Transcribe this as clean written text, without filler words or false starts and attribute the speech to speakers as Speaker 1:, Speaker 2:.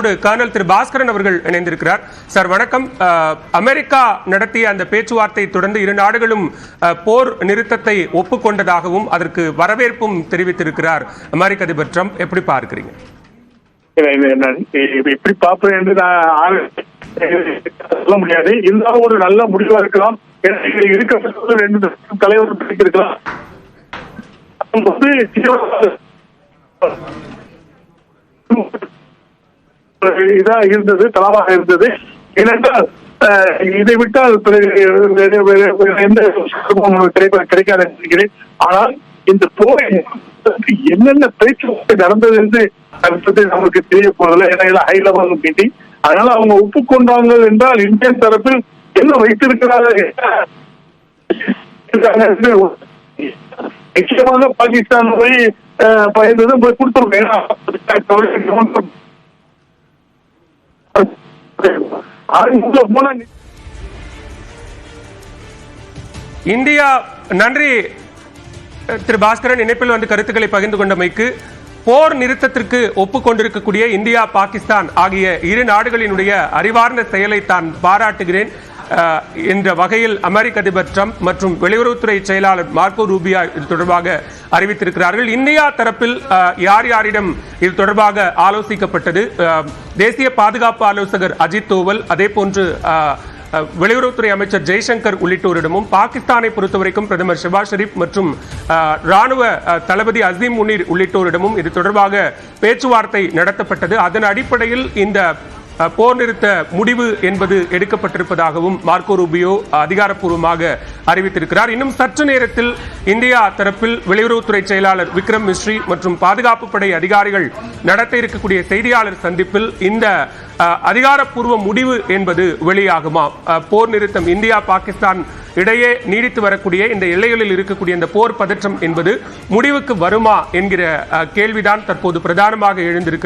Speaker 1: Kernel திரு பாஸ்கரன் அவர்கள் இணைந்திருக்கிறார். Sir வணக்கம். அமெரிக்கா நடத்திய அந்த பேச்சுவார்த்தை தொடர்ந்து இரு நாடுகளும் போர் நிறுத்தத்தை ஒப்புக்கொண்டதாகவும் அதற்கு வரவேற்பும் தெரிவித்திருக்கிறார் அமெரிக்க அதிபர் ட்ரம்ப். எப்படி பார்க்கிறீங்க?
Speaker 2: எப்படி பார்ப்பேன் என்று நான் சொல்ல முடியாது. இருந்தாலும் ஒரு நல்ல முடிவா இருக்கலாம். இருக்க ரெண்டு தலைவர் இருக்கலாம். இதா இருந்தது, தளமாக இருந்தது. ஏனென்றால் இதை விட்டால் எந்த கிடைக்காத நினைக்கிறேன். ஆனால் இந்த போரை என்னென்ன பேச்சுவார்த்தை நடந்தது என்று நமக்கு தெரிய போறதில்லை. ஏன்னா ஹை லெவல் மீட்டிங். அதனால அவங்க ஒப்புக்கொண்டாங்க என்றால் இந்தியன் தரப்பில் என்ன வைத்திருக்கிறார்கள் நிச்சயமாக பாகிஸ்தான் போய் பயந்ததும் போய் கொடுத்துருக்கோம்.
Speaker 1: இந்தியா நன்றி திரு பாஸ்கரன், இணைப்பில் வந்து கருத்துக்களை பகிர்ந்து கொண்டமைக்கு. போர் நிறுத்தத்திற்கு ஒப்புக்கொண்டிருக்கக்கூடிய இந்தியா, பாகிஸ்தான் ஆகிய இரு நாடுகளினுடைய அறிவார்ந்த செயலை தான் பாராட்டுகிறேன் என்ற வகையில் அமெரிக்க அதிபர் ட்ரம்ப் மற்றும் வெளியுறவுத்துறை செயலாளர் மார்க்கோ ரூபியோ இது தொடர்பாக அறிவித்திருக்கிறார்கள். இந்தியா தரப்பில் யார் யாரிடம் இது தொடர்பாக ஆலோசிக்கப்பட்டது? தேசிய பாதுகாப்பு ஆலோசகர் அஜித் தோவல், அதே போன்று வெளியுறவுத்துறை அமைச்சர் ஜெய்சங்கர் உள்ளிட்டோரிடமும், பாகிஸ்தானை பொறுத்தவரைக்கும் பிரதமர் ஷெபாஸ் ஷெரீப் மற்றும் ராணுவ தளபதி அசீம் முனீர் உள்ளிட்டோரிடமும் இது தொடர்பாக பேச்சுவார்த்தை நடத்தப்பட்டது. அதன் அடிப்படையில் இந்த போர் நிறுத்த முடிவு என்பது எடுக்கப்பட்டிருப்பதாகவும் மார்க்கோ ரூபியோ அதிகாரப்பூர்வமாக அறிவித்திருக்கிறார். இன்னும் சற்று நேரத்தில் இந்தியா தரப்பில் வெளியுறவுத்துறை செயலாளர் விக்ரம் மிஸ்ரி மற்றும் பாதுகாப்பு படை அதிகாரிகள் நடத்த இருக்கக்கூடிய செய்தியாளர் சந்திப்பில் இந்த அதிகாரப்பூர்வ முடிவு என்பது வெளியாகுமா? போர் நிறுத்தம் இந்தியா பாகிஸ்தான் இடையே நீடித்து வரக்கூடிய இந்த எல்லைகளில் இருக்கக்கூடிய இந்த போர் பதற்றம் என்பது முடிவுக்கு வருமா என்கிற கேள்விதான் தற்போது பிரதானமாக எழுந்திருக்கிறது.